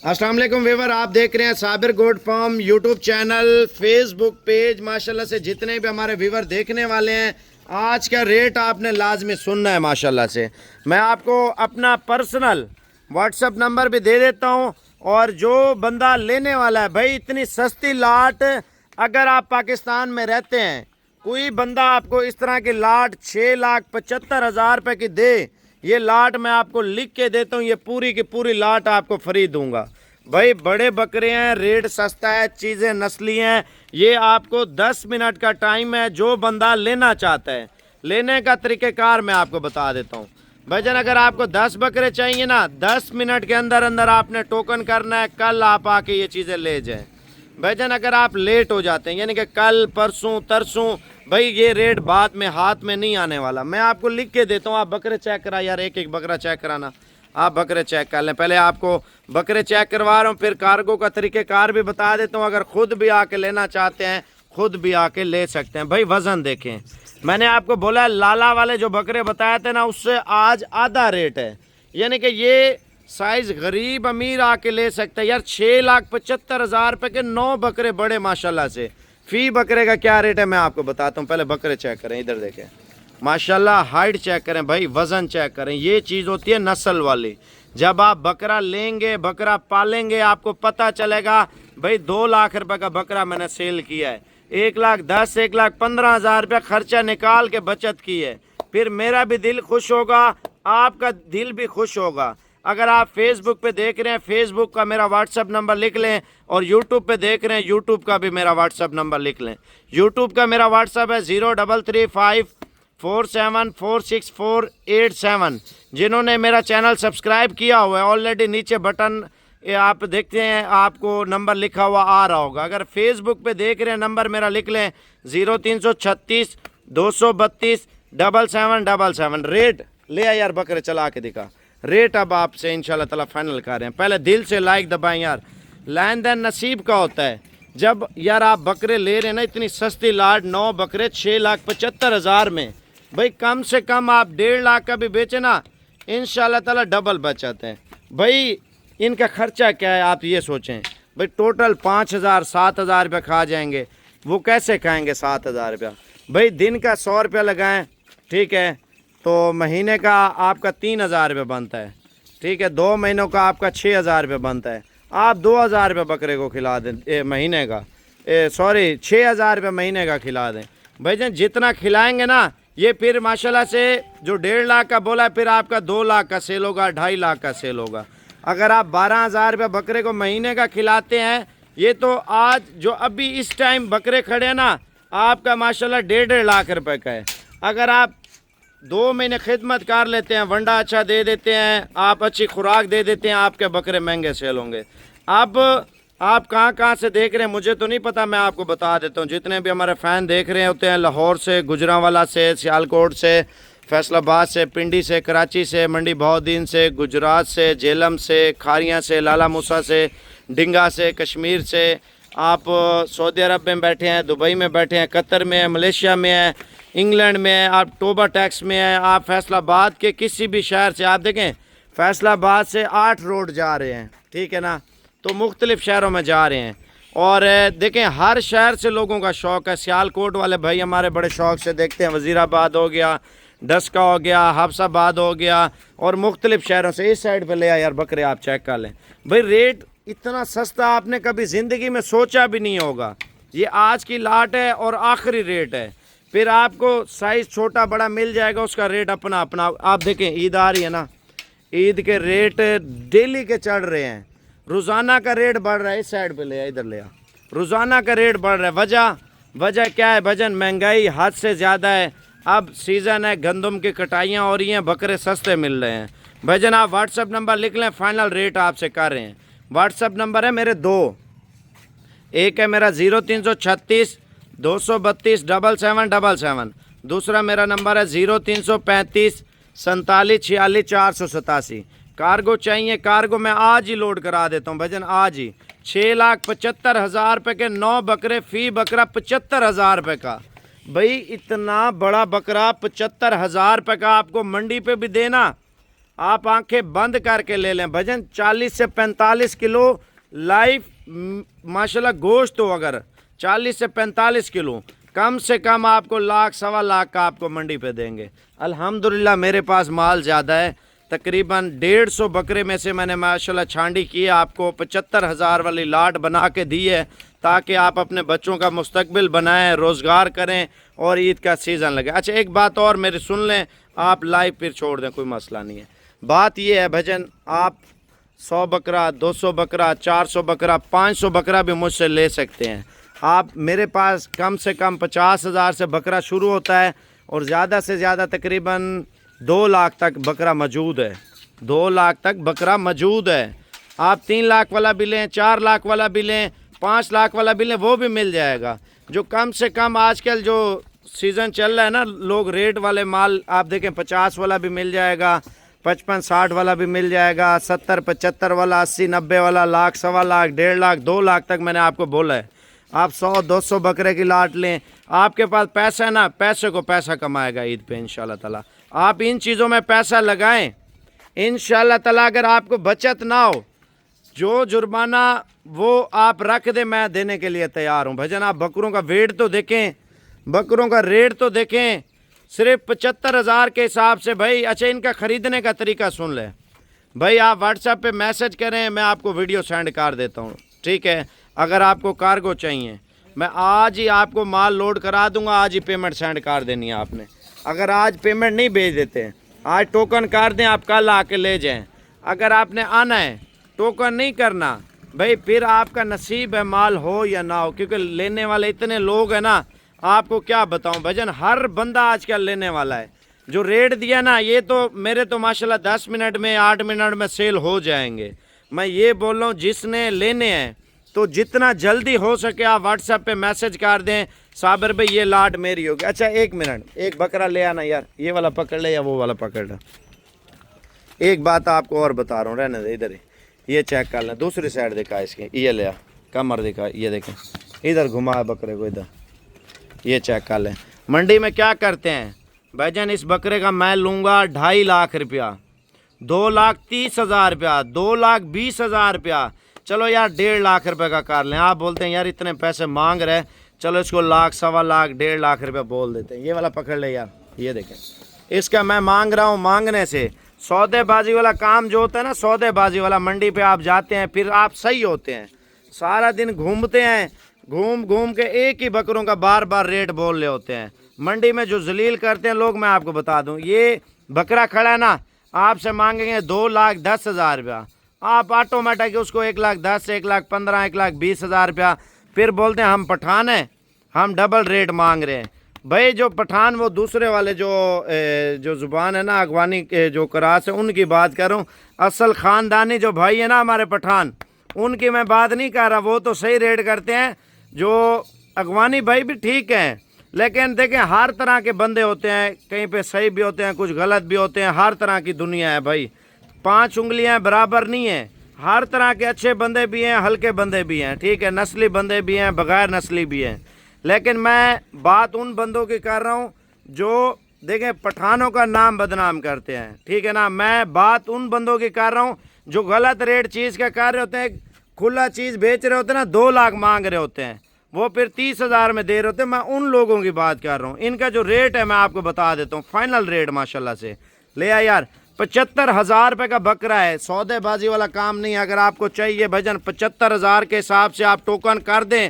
अस्सलाम वालेकुम वीवर, आप देख रहे हैं Sabir goat farm YouTube channel, Facebook page. माशाल्लाह से जितने भी हमारे वीवर देखने वाले हैं, आज का रेट आपने लाजमी सुनना है। माशाल्लाह से मैं आपको अपना पर्सनल व्हाट्सअप नंबर भी दे देता हूं। और जो बंदा लेने वाला है भाई, इतनी सस्ती लाट, अगर आप पाकिस्तान में रहते हैं, कोई बंदा आपको इस तरह की लाट 6,75,000 रुपये की दे, ये लाट मैं आपको लिख के देता हूँ, ये पूरी की पूरी लाट आपको फ्री दूंगा। भाई बड़े बकरे हैं, रेट सस्ता है, चीज़ें नस्ली हैं। ये आपको 10 मिनट का टाइम है। जो बंदा लेना चाहता है, लेने का तरीक़ेकार मैं आपको बता देता हूँ। भाईजान, अगर आपको 10 बकरे चाहिए ना, 10 मिनट के अंदर अंदर आपने टोकन करना है, कल आप आके ये चीज़ें ले जाएं। भाईजान, अगर आप लेट हो जाते हैं, यानी कि कल परसों तरसों, भाई ये रेट बाद में हाथ में नहीं आने वाला। मैं आपको लिख के देता हूँ, आप बकरे चेक करा यार, एक एक बकरा चेक कराना। आप बकरे चेक कर लें, पहले आपको बकरे चेक करवा रहा हूँ, फिर कार्गो का तरीक़ेकार भी बता देता हूँ। अगर ख़ुद भी आके लेना चाहते हैं, खुद भी आके ले सकते हैं। भाई वज़न देखें, मैंने आपको बोला लाला वाले जो बकरे बताए थे ना, उससे आज आधा रेट है। यानी कि ये साइज़ गरीब अमीर आके ले सकते हैं यार। 6,75,000 रुपये के 9 बकरे बड़े माशाल्लाह से। फ़ी बकरे का क्या रेट है मैं आपको बताता हूँ। पहले बकरे चेक करें, इधर देखें माशाल्लाह, हाइट चेक करें भाई, वज़न चेक करें। ये चीज़ होती है नस्ल वाली। जब आप बकरा लेंगे, बकरा पालेंगे, आपको पता चलेगा भाई 2 लाख रुपए का बकरा मैंने सेल किया है, 1,10,000 1,15,000 रुपया खर्चा निकाल के बचत की है। फिर मेरा भी दिल खुश होगा, आपका दिल भी खुश होगा। अगर आप फेसबुक पे देख रहे हैं, फेसबुक का मेरा व्हाट्सअप नंबर लिख लें, और यूट्यूब पे देख रहे हैं, यूट्यूब का भी मेरा व्हाट्सअप नंबर लिख लें। यूट्यूब का मेरा व्हाट्सअप है 0335474647। जिन्होंने मेरा चैनल सब्सक्राइब किया हुआ है ऑलरेडी, नीचे बटन ये आप देखते हैं, आपको नंबर लिखा हुआ आ रहा होगा। अगर फेसबुक पे देख रहे हैं, नंबर मेरा लिख लें 0336 232 7777। रेट ले आ यार, बकरे चला के दिखा। रेट अब आपसे इंशाल्लाह ताला फाइनल कर रहे हैं। पहले दिल से लाइक दबाएं यार, लेन देन नसीब का होता है। जब यार आप बकरे ले रहे हैं ना, इतनी सस्ती लाट, 9 बकरे 6,75,000 में, भाई कम से कम आप 1.5 लाख का भी बेचे ना, इंशाल्लाह ताला डबल बचत है। भाई इनका खर्चा क्या है आप ये सोचें। भाई टोटल 5,000 7,000 रुपये खा जाएंगे। वो कैसे खाएंगे 7,000 रुपया? भाई दिन का 100 रुपया लगाएं, ठीक है, तो महीने का आपका 3,000 रुपये बनता है, ठीक है। 2 महीनों का आपका 6,000 रुपये बनता है। आप 2,000 रुपये बकरे को खिला दें महीने का, 6,000 रुपये महीने का खिला दें। भाईजान जितना खिलाएंगे ना, ये फिर माशाल्लाह से जो 1.5 लाख का बोला, फिर आपका 2 लाख का सेल होगा, 2.5 लाख का सेल होगा। अगर आप 12,000 रुपये बकरे को महीने का खिलाते हैं, ये तो आज जो अभी इस टाइम बकरे खड़े हैं ना, आपका माशाल्लाह 1.5 लाख रुपए का है। अगर आप 2 महीने खिदमत कर लेते हैं, वंडा अच्छा दे देते हैं, आप अच्छी खुराक दे देते हैं, आपके बकरे महंगे सेल होंगे। अब आप कहाँ से देख रहे हैं मुझे तो नहीं पता, मैं आपको बता देता हूँ। जितने भी हमारे फ़ैन देख रहे होते हैं, लाहौर से, गुजरांवाला से, सियालकोट से, फैसलाबाद से, पिंडी से, कराची से, मंडी बहाउद्दीन से, गुजरात से, जेलम से, खारियाँ से, लाला मूसा से, डिंगा से, कश्मीर से, आप सऊदी अरब में बैठे हैं, दुबई में बैठे हैं, कतर में है, मलेशिया में है, इंग्लैंड में है, आप टोबा टैक्स में है, आप फैसलाबाद के किसी भी शहर से, आप देखें फैसलाबाद से 8 रोड जा रहे हैं, ठीक है ना, तो मुख्तलिफ़ शहरों में जा रहे हैं। और देखें हर शहर से लोगों का शौक़ है। सियालकोट वाले भाई हमारे बड़े शौक़ से देखते हैं, वज़ीराबाद हो गया, डस्का हो गया, हफ्साबाद हो गया, और मुख्तलिफ़ शहरों से। इस साइड पे ले आए यार बकरे, आप चेक कर लें। भाई रेट इतना सस्ता आपने कभी ज़िंदगी में सोचा भी नहीं होगा। ये आज की लाट है और आखिरी रेट है। फिर आपको साइज़ छोटा बड़ा मिल जाएगा, उसका रेट अपना अपना। आप देखें ईद आ रही है ना, ईद के रेट डेली के चढ़ रहे हैं, रोज़ाना का रेट बढ़ रहा है। इस साइड पे ले आ, इधर ले आ, रोज़ाना का रेट बढ़ रहा है। वजह क्या है भजन? महंगाई हद से ज़्यादा है। अब सीज़न है, गंदम की कटाइयाँ हो रही हैं, बकरे सस्ते मिल रहे हैं। भजन आप व्हाट्सअप नंबर लिख लें, फाइनल रेट आपसे कर रहे हैं। व्हाट्सअप नंबर है मेरे 2, एक है मेरा 0336 232 7777, दूसरा मेरा नंबर है 0335 47 46 487। कार्गो चाहिए, कार्गो मैं आज ही लोड करा देता हूँ भजन, आज ही। 6,75,000 रुपये के 9 बकरे, फ़ी बकरा 75,000 रुपये का। भाई इतना बड़ा बकरा 75,000 रुपये का आपको मंडी पे भी देना, आप आंखें बंद करके ले लें भजन 40 से 45 किलो लाइव माशाल्लाह गोश्त हो, अगर 40 से 45 किलो कम से कम आपको लाख सवा लाख का आपको मंडी पे देंगे। अल्हम्दुलिल्लाह मेरे पास माल ज़्यादा है, तकरीबन 150 बकरे में से मैंने माशाल्लाह छांडी की है, आपको 75,000 वाली लाट बना के दी है ताकि आप अपने बच्चों का मुस्तकबिल बनाएं, रोज़गार करें और ईद का सीज़न लगे। अच्छा एक बात और मेरी सुन लें, आप लाइव फिर छोड़ दें, कोई मसला नहीं है। बात ये है भजन, आप 100 बकरा 200 बकरा 400 बकरा 500 बकरा भी मुझसे ले सकते हैं। आप मेरे पास कम से कम 50,000 से बकरा शुरू होता है और ज़्यादा से ज़्यादा तकरीबन 2 लाख तक बकरा मौजूद है, 2 लाख तक बकरा मौजूद है। आप 3 लाख वाला भी लें, 4 लाख वाला भी लें, 5 लाख वाला भी लें, वो भी मिल जाएगा। जो कम से कम आजकल जो सीज़न चल रहा है ना, लोग रेट वाले माल आप देखें 50 वाला भी मिल जाएगा, 55-60 वाला भी मिल जाएगा, 70-75 वाला, 80-90 वाला, लाख सवा लाख 1.5 लाख 2 लाख तक मैंने आपको बोला है। आप 100-200 बकरे की लाट लें, आपके पास पैसा है ना, पैसे को पैसा कमाएगा ईद पे इंशाल्लाह ताला। आप इन चीज़ों में पैसा लगाएं इंशाल्लाह ताला। अगर आपको बचत ना हो, जो जुर्माना वो आप रख दे, मैं देने के लिए तैयार हूँ भजन। आप बकरों का वेट तो देखें, बकरों का रेट तो देखें, सिर्फ 75,000 के हिसाब से भाई। अच्छा इनका ख़रीदने का तरीका सुन लें भाई, आप व्हाट्सएप पे मैसेज करें, मैं आपको वीडियो सेंड कर देता हूँ, ठीक है। अगर आपको कार्गो चाहिए, मैं आज ही आपको माल लोड करा दूंगा, आज ही पेमेंट सेंड कर देनी है आपने। अगर आज पेमेंट नहीं भेज देते, आज टोकन कर दें, आप कल आके ले जाएं। अगर आपने आना है, टोकन नहीं करना भाई, फिर आपका नसीब है माल हो या ना हो, क्योंकि लेने वाले इतने लोग हैं ना, आपको क्या बताऊं भजन, हर बंदा आजकल लेने वाला है। जो रेट दिया ना, ये तो मेरे तो माशाल्लाह 10 मिनट में 8 मिनट में सेल हो जाएंगे। मैं ये बोल रहा हूँ, जिसने लेने हैं तो जितना जल्दी हो सके आप व्हाट्सएप पे मैसेज कर दें, साबिर भाई ये लाट मेरी होगी। अच्छा एक मिनट, एक बकरा ले आना यार, ये वाला पकड़ ले या वो वाला पकड़ ले। एक बात आपको और बता रहा हूँ, रहने दे, इधर ही ये चेक कर लें, दूसरी साइड देखा इसकी, ये ले आ, कमर दिखा, ये देखें, इधर घुमा बकरे को, इधर ये चेक कर लें। मंडी में क्या करते हैं भाईजान, इस बकरे का मैं लूँगा 2.5 लाख रुपया, 2,30,000 रुपया, 2,20,000 रुपया, चलो यार 1.5 लाख रुपए का कर लें। आप बोलते हैं यार इतने पैसे मांग रहे, चलो इसको लाख सवा लाख 1.5 लाख रुपया बोल देते हैं। ये वाला पकड़ ले यार, ये देखें, इसका मैं मांग रहा हूँ, मांगने से सौदेबाजी वाला काम जो होता है ना, सौदेबाजी वाला, मंडी पे आप जाते हैं फिर आप सही होते हैं, सारा दिन घूमते हैं, घूम घूम के एक ही बकरों का बार बार रेट बोल रहे होते हैं। मंडी में जो जलील करते हैं लोग, मैं आपको बता दूं, ये बकरा खड़ा है ना, आपसे मांगेंगे 2,10,000 रुपया, आप ऑटोमेटिक उसको 1,10,000, 1,15,000, 1,20,000 रुपया, फिर बोलते हैं हम पठान हैं, हम डबल रेट मांग रहे हैं। भाई जो पठान, वो दूसरे वाले जो ज़ुबान है ना, अगवानी के जो करास है, उनकी बात कर रहा हूँ। असल ख़ानदानी जो भाई है ना हमारे पठान, उनकी मैं बात नहीं कर रहा, वो तो सही रेट करते हैं। जो अगवानी भाई भी ठीक हैं, लेकिन देखें हर तरह के बंदे होते हैं, कहीं पे सही भी होते हैं, कुछ गलत भी होते हैं, हर तरह की दुनिया है भाई, 5 उंगलियां बराबर नहीं है, हर तरह के अच्छे बंदे भी हैं, हल्के बंदे भी हैं, ठीक है, नस्ली बंदे भी हैं, बगैर नस्ली भी हैं। लेकिन मैं बात उन बंदों की कर रहा हूँ जो देखें पठानों का नाम बदनाम करते हैं, ठीक है ना। मैं बात उन बंदों की कर रहा हूँ जो गलत रेट चीज़ का कर रहे होते हैं, खुला चीज़ बेच रहे होते हैं ना, 2 लाख मांग रहे होते हैं, वो फिर 30,000 में दे रहे होते हैं। मैं उन लोगों की बात कर रहा हूँ। इनका जो रेट है मैं आपको बता देता हूँ, फाइनल रेट माशाल्लाह से ले आ यार, 75,000 रुपये का बकरा है, सौदेबाजी वाला काम नहीं है। अगर आपको चाहिए भजन 75,000 के हिसाब से आप टोकन कर दें।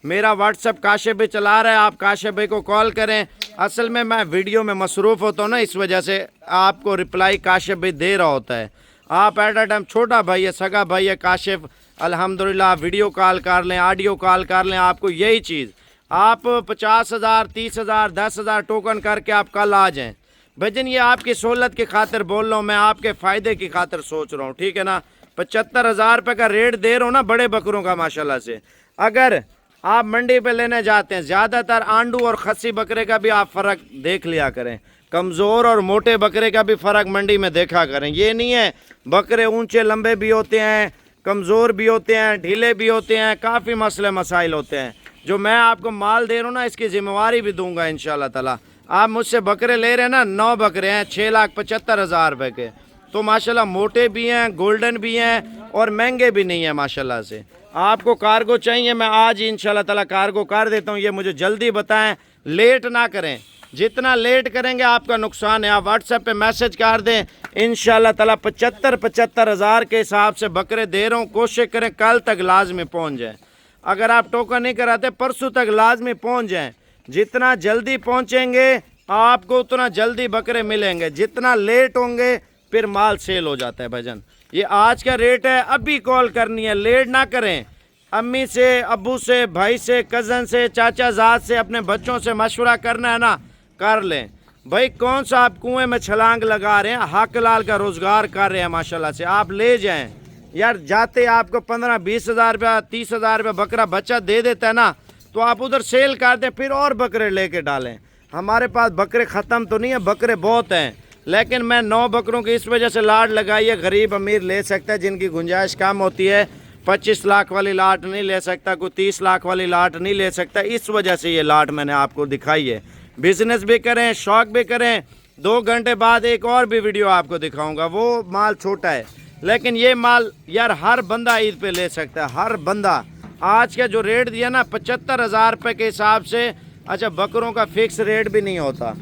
मेरा व्हाट्सएप काशिफ भाई चला रहा है, आप काशिफ भाई को कॉल करें। असल में मैं वीडियो में मसरूफ़ होता हूँ ना, इस वजह से आपको रिप्लाई काशिफ भाई दे रहा होता है। आप एट अ टाइम, छोटा भाई है, सगा भाई है काशिफ, अल्हम्दुलिल्लाह वीडियो कॉल कर लें, ऑडियो कॉल कर लें, आपको यही चीज़, आप 50,000, 30,000, 10,000 टोकन करके आप कल आ जाएं भजन। ये आपकी सहूलत की खातिर बोल रहा हूँ, मैं आपके फ़ायदे की खातिर सोच रहा हूँ, ठीक है ना। 75,000 रुपये का रेट दे रहा हूँ ना बड़े बकरों का माशाल्लाह से। अगर आप मंडी पे लेने जाते हैं, ज़्यादातर आंडू और खस्सी बकरे का भी आप फ़र्क देख लिया करें, कमज़ोर और मोटे बकरे का भी फ़र्क मंडी में देखा करें। ये नहीं है बकरे ऊंचे लंबे भी होते हैं, कमज़ोर भी होते हैं, ढीले भी होते हैं, काफ़ी मसले मसाइल होते हैं। जो मैं आपको माल दे रहा हूँ ना, इसकी ज़िम्मेवारी भी दूंगा इंशाल्लाह ताला। आप मुझसे बकरे ले रहे हैं ना, 9 बकरे हैं, 6,75,000 रुपये के, तो माशाल्लाह मोटे भी हैं, गोल्डन भी हैं और महंगे भी नहीं हैं माशाल्लाह से। आपको कार्गो चाहिए, मैं आज ही इंशाल्लाह ताला कार्गो कर देता हूँ। ये मुझे जल्दी बताएं, लेट ना करें, जितना लेट करेंगे आपका नुकसान है। आप व्हाट्सएप पे मैसेज कर दें, इंशाल्लाह ताला 75 हज़ार के हिसाब से बकरे दे रहा हूँ। कोशिश करें कल तक लाजमी पहुँच जाए। अगर आप टोकन नहीं कराते परसों तक लाजमी पहुँच जाएँ। जितना जल्दी पहुँचेंगे आपको उतना जल्दी बकरे मिलेंगे, जितना लेट होंगे फिर माल सेल हो जाता है भाईजान। ये आज का रेट है, अभी कॉल करनी है, लेट ना करें। अम्मी से, अब्बू से, भाई से, कज़न से, चाचा ज़ाद से, अपने बच्चों से मशवरा करना है ना, कर लें भाई। कौन सा आप कुएं में छलांग लगा रहे हैं, हक लाल का रोज़गार कर रहे हैं माशाल्लाह से, आप ले जाएं यार। जाते आपको 15-20 हज़ार रुपया, 30 हज़ार रुपया बकरा बच्चा दे देता है ना, तो आप उधर सेल कर दें, फिर और बकरे लेके डालें। हमारे पास बकरे ख़त्म तो नहीं है, बकरे बहुत हैं, लेकिन मैं 9 बकरों की इस वजह से लाट लगाई है। गरीब अमीर ले सकता है, जिनकी गुंजाइश कम होती है। 25 लाख वाली लाट नहीं ले सकता, कोई 30 लाख वाली लाट नहीं ले सकता। इस वजह से ये लाट मैंने आपको दिखाई है। बिजनेस भी करें, शौक भी करें। 2 घंटे बाद एक और भी वीडियो आपको दिखाऊंगा, वो माल छोटा है, लेकिन ये माल यार हर बंदा ईद पे ले सकता है, हर बंदा। आज का जो रेट दिया ना 75 हज़ार रुपये के हिसाब से। अच्छा, बकरों का फिक्स रेट भी नहीं होता,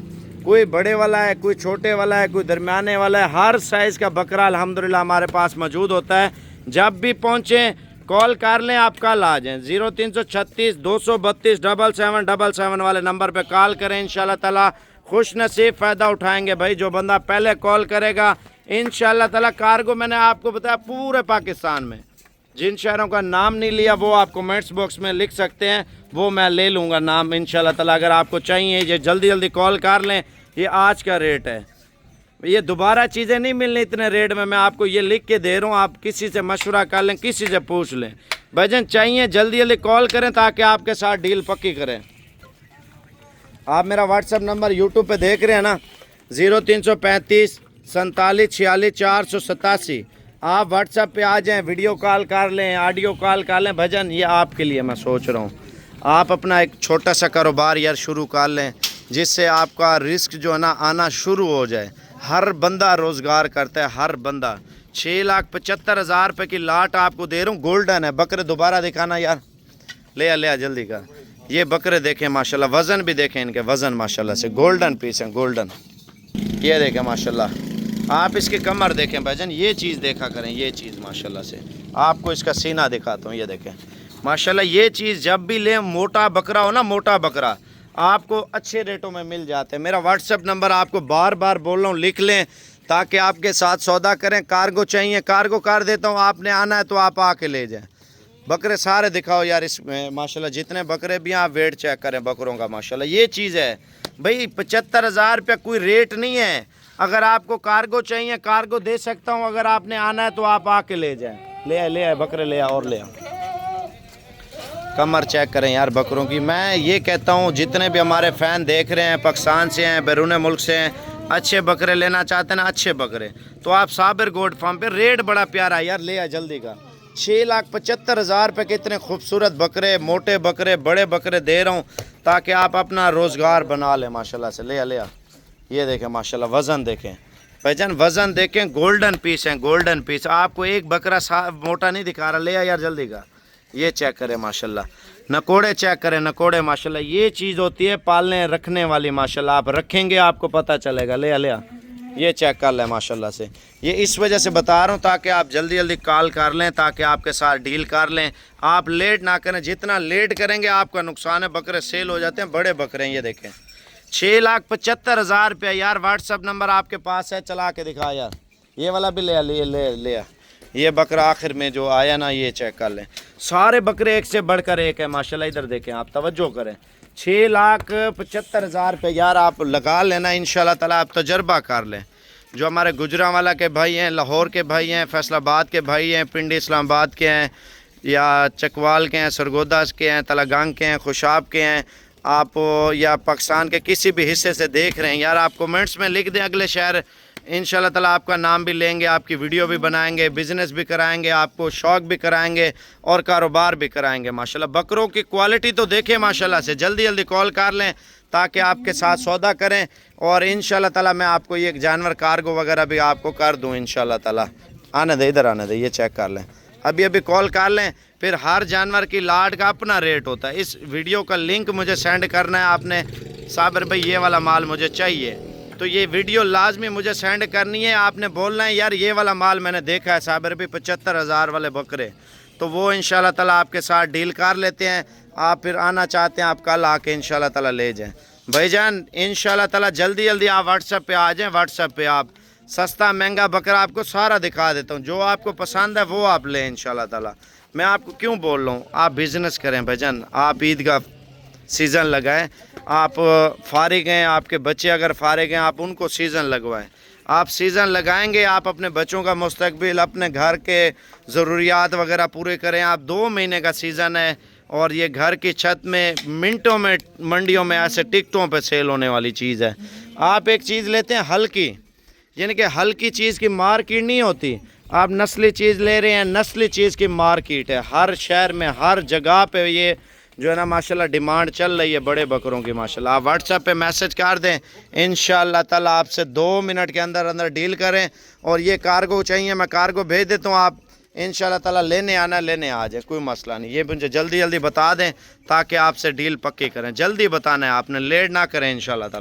कोई बड़े वाला है, कोई छोटे वाला है, कोई दरमियाने वाला है। हर साइज़ का बकरा अल्हम्दुलिल्लाह हमारे पास मौजूद होता है। जब भी पहुँचें कॉल कर लें, आप कल आ जाएं। 0336 232 7777 वाले नंबर पे कॉल करें। इंशाल्लाह ताला खुश नसीब फ़ायदा उठाएंगे भाई। जो बंदा पहले कॉल करेगा इंशाल्लाह ताला कार्गो मैंने आपको बताया पूरे पाकिस्तान में। जिन शहरों का नाम नहीं लिया वो आप कमेंट्स बॉक्स में लिख सकते हैं, वो मैं ले लूँगा नाम इंशाल्लाह ताला। अगर आपको चाहिए ये जल्दी जल्दी कॉल कर लें। ये आज का रेट है, ये दोबारा चीज़ें नहीं मिलनी इतने रेट में। मैं आपको ये लिख के दे रहा हूँ, आप किसी से मशवरा कर लें, किसी से पूछ लें। भाईजान चाहिए जल्दी जल्दी कॉल करें ताकि आपके साथ डील पक्की करें। आप मेरा व्हाट्सएप नंबर यूट्यूब पे देख रहे हैं ना, 0335 47 46 487। आप व्हाट्सएप पे आ जाएं, वीडियो कॉल कर लें, ऑडियो कॉल कर लें। भजन ये आपके लिए मैं सोच रहा हूँ, आप अपना एक छोटा सा कारोबार यार शुरू कर लें, जिससे आपका रिस्क जो है ना आना शुरू हो जाए। हर बंदा रोज़गार करता है, हर बंदा। 6,75,000 रुपये की लाट आपको दे रहा हूँ, गोल्डन है। बकरे दोबारा दिखाना यार, ले आ जल्दी का। ये बकरे देखें माशाल्लाह, वज़न भी देखें इनके, वज़न माशाल्लाह से गोल्डन पीस हैं, गोल्डन। ये देखें माशाल्लाह, आप इसकी कमर देखें भाईजान, ये चीज़ देखा करें, ये चीज़ माशाल्लाह से। आपको इसका सीना दिखाता हूँ, ये देखें माशाल्लाह। ये चीज़ जब भी लें, मोटा बकरा हो ना, मोटा बकरा आपको अच्छे रेटों में मिल जाते हैं। मेरा व्हाट्सएप नंबर आपको बार बार बोल रहा हूँ, लिख लें ताकि आपके साथ सौदा करें। कार्गो चाहिए, कार्गो कर देता हूँ, आपने आना है तो आप आके ले जाएं। बकरे सारे दिखाओ यार इसमें माशाल्लाह, जितने बकरे भी हैं आप वेट चेक करें बकरों का माशाल्लाह। ये चीज़ है भाई, 75,000 रुपया कोई रेट नहीं है। अगर आपको कार्गो चाहिए, कार्गो दे सकता हूँ। अगर आपने आना है तो आप आके ले जाएं। ले आए बकरे, ले आ और ले आ। कमर चेक करें यार बकरों की। मैं ये कहता हूँ जितने भी हमारे फ़ैन देख रहे हैं, पाकिस्तान से हैं, बैरून मुल्क से हैं, अच्छे बकरे लेना चाहते हैं ना, अच्छे बकरे, तो आप साबिर गोट फार्म पे, रेट बड़ा प्यारा है यार, ले आ जल्दी का। 6,75,000 रुपये के इतने खूबसूरत बकरे, मोटे बकरे, बड़े बकरे दे रहा हूँ ताकि आप अपना रोज़गार बना लें माशाल्लाह से। ले आ। ये देखें माशाल्लाह, वज़न देखें भाईजान, वज़न देखें, गोल्डन पीस हैं, गोल्डन पीस। आपको एक बकरा मोटा नहीं दिखा रहा, ले आ यार जल्दी का। ये चेक करें माशाल्लाह, नकोड़े चेक करें, नकोड़े माशाल्लाह। ये चीज़ होती है पालने रखने वाली माशाल्लाह, आप रखेंगे आपको पता चलेगा। ले आ। ये चेक कर लें माशाल्लाह से। ये इस वजह से बता रहा हूँ ताकि आप जल्दी जल्दी कॉल कर लें, ताकि आपके साथ डील कर लें। आप लेट ना करें, जितना लेट करेंगे आपका नुकसान है। बकरे सेल हो जाते हैं, बड़े बकरे हैं। ये देखें 6,75,000 रुपया यार। व्हाट्सअप नंबर आपके पास है, चला के दिखा यार। ये वाला भी ले आ। ये बकरा आखिर में जो आया ना, ये चेक कर लें। सारे बकरे एक से बढ़कर एक है माशाल्लाह। इधर देखें आप, तवज्जो करें। 6,75,000 रुपये यार आप लगा लेना इंशाल्लाह ताला। आप तजर्बा कर लें। जो हमारे गुजरांवाला के भाई हैं, लाहौर के भाई हैं, फैसलाबाद के भाई हैं, पिंडी इस्लामाबाद के हैं, या चकवाल के हैं, सरगोदा के हैं, तलागंग के हैं, खुशाब के हैं, आप या पाकिस्तान के किसी भी हिस्से से देख रहे हैं यार, आप कमेंट्स में लिख दें अगले शहर इंशाल्लाह ताला आपका नाम भी लेंगे, आपकी वीडियो भी बनाएंगे, बिज़नेस भी कराएंगे, आपको शौक़ भी कराएंगे और कारोबार भी कराएंगे। माशाल्लाह बकरों की क्वालिटी तो देखें माशाल्लाह से, जल्दी जल्दी कॉल कर लें ताकि आपके साथ सौदा करें और इंशाल्लाह ताला मैं आपको ये जानवर कार्गो वगैरह भी आपको कर दूँ इंशाल्लाह ताला। आने दे, इधर आने दे, ये चेक कर लें, अभी अभी कॉल कर लें। फिर हर जानवर की लाट का अपना रेट होता है। इस वीडियो का लिंक मुझे सेंड करना है आपने, साबिर भाई ये वाला माल मुझे चाहिए, तो ये वीडियो लाजमी मुझे सेंड करनी है। आपने बोलना है यार ये वाला माल मैंने देखा है साबिर भाई 75,000 वाले बकरे, तो वो इंशाल्लाह ताला आपके साथ डील कर लेते हैं। आप फिर आना चाहते हैं आप कल आके इंशाल्लाह ताला ले जाएं भाईजान। इंशाल्लाह ताला जल्दी जल्दी आप व्हाट्सएप पे आ जाएं। व्हाट्सएप पे आप सस्ता महंगा बकरा आपको सारा दिखा देता हूँ, जो आपको पसंद है वो आप लें इंशाल्लाह ताला। मैं आपको क्यों बोल रहा हूँ, आप बिज़नेस करें भाईजान, आप ईद का सीज़न लगाएं, आप फारिग हैं, आपके बच्चे अगर फारिग हैं आप उनको सीज़न लगवाएं। आप सीज़न लगाएंगे, आप अपने बच्चों का मुस्तकबिल, अपने घर के ज़रूरियात वगैरह पूरे करें। आप 2 महीने का सीज़न है और ये घर की छत में मिनटों में मंडियों में ऐसे टिकटों पे सेल होने वाली चीज़ है। आप एक चीज़ लेते हैं हल्की, यानी कि हल्की चीज़ की मार्केट नहीं होती, आप नस्ली चीज़ ले रहे हैं, नस्ली चीज़ की मार्केट है। हर शहर में हर जगह पे ये जो है ना माशाल्लाह डिमांड चल रही है बड़े बकरों की माशाल्लाह। आप व्हाट्सएप पे मैसेज कर दें, इंशाल्लाह ताला आपसे 2 मिनट के अंदर अंदर डील करें। और ये कार्गो चाहिए, मैं कार्गो भेज देता हूँ, आप इंशाल्लाह ताला लेने आना, लेने आ जाए, कोई मसला नहीं। ये मुझे जल्दी जल्दी बता दें ताकि आपसे डील पक्की करें, जल्दी बताना है आपने, लेट ना करें इंशाल्लाह ताला।